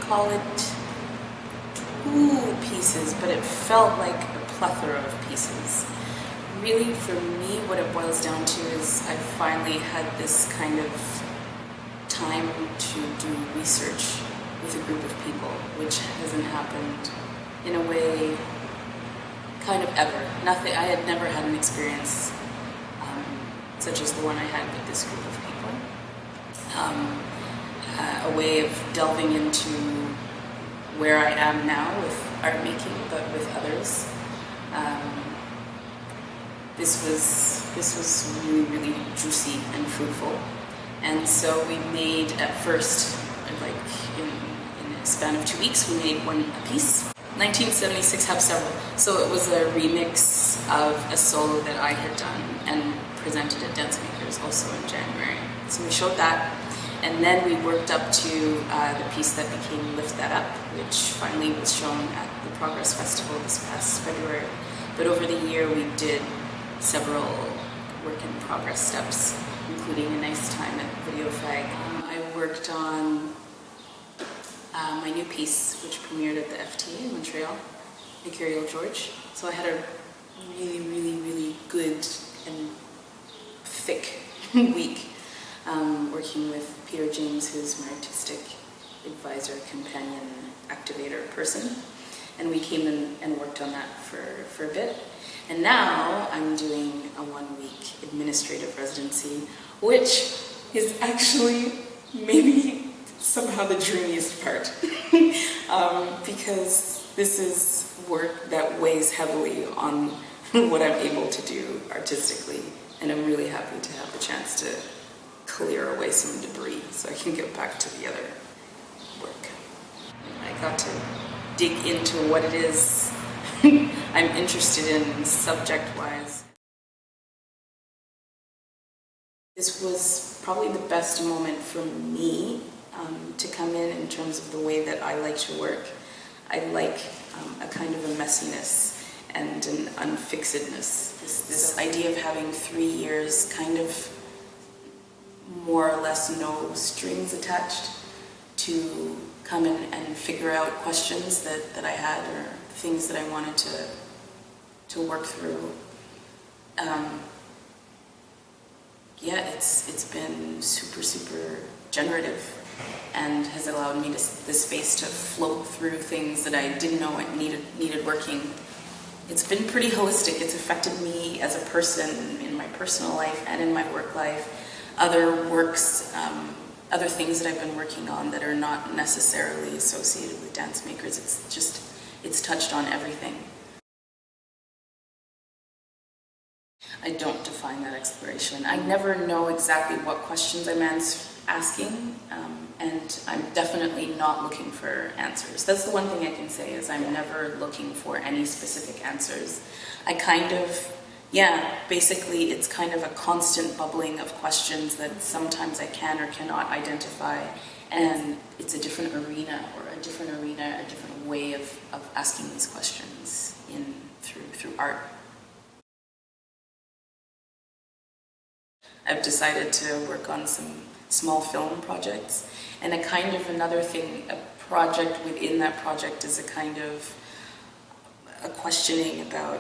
call it two pieces, but it felt like a plethora of pieces. Really, for me, what it boils down to is I finally had this kind of time to do research with a group of people, which hasn't happened in a way kind of ever. I had never had an experience such as the one I had with this group of people. A way of delving into where I am now with art making, but with others. This was really, really juicy and fruitful. And so we made, at first, like in a span of 2 weeks, we made one a piece. 1976 have several. So it was a remix of a solo that I had done and presented at Dance Makers also in January. So we showed that, and then we worked up to the piece that became Lift That Up, which finally was shown at the Progress Festival this past February. But over the year we did several work in progress steps, including a nice time at Video Fag. I worked on my new piece, which premiered at the FTA in Montreal, Mercurial George. So I had a really, really, really good and thick week working with Peter James, who's my artistic advisor, companion, activator person. And we came in and worked on that for a bit. And now I'm doing a 1-week administrative residency, which is actually maybe somehow the dreamiest part. Because this is work that weighs heavily on what I'm able to do artistically. And I'm really happy to have the chance to clear away some debris so I can get back to the other work. I got to dig into what it is I'm interested in subject-wise. This was probably the best moment for me to come in terms of the way that I like to work. I like a kind of a messiness and an unfixedness. This idea of having 3 years kind of more or less no strings attached to come in and figure out questions that I had or things that I wanted to work through. Yeah, it's been super generative and has allowed me the space to float through things that I didn't know I needed working. It's been pretty holistic. It's affected me as a person in my personal life and in my work life. Other works, other things that I've been working on that are not necessarily associated with Dance Makers. It's touched on everything. I don't define that exploration. I never know exactly what questions I'm asking, and I'm definitely not looking for answers. That's the one thing I can say, is I'm never looking for any specific answers. I kind of, basically it's kind of a constant bubbling of questions that sometimes I can or cannot identify, and it's a different arena, a different way of asking these questions through art. I've decided to work on some small film projects, and a kind of another thing, a project within that project is a kind of a questioning about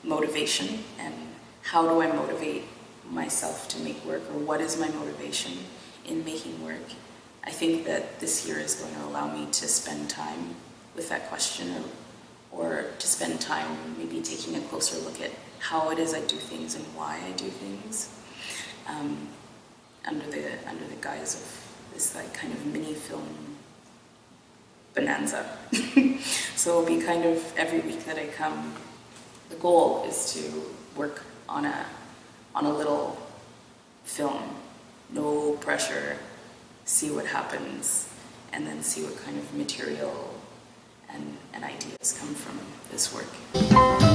motivation and how do I motivate myself to make work, or what is my motivation in making work. I think that this year is going to allow me to spend time with that question, or to spend time maybe taking a closer look at how it is I do things and why I do things. Under the guise of this like kind of mini film bonanza. So it'll be kind of every week that I come. The goal is to work on a little film, no pressure, see what happens, and then see what kind of material and ideas come from this work.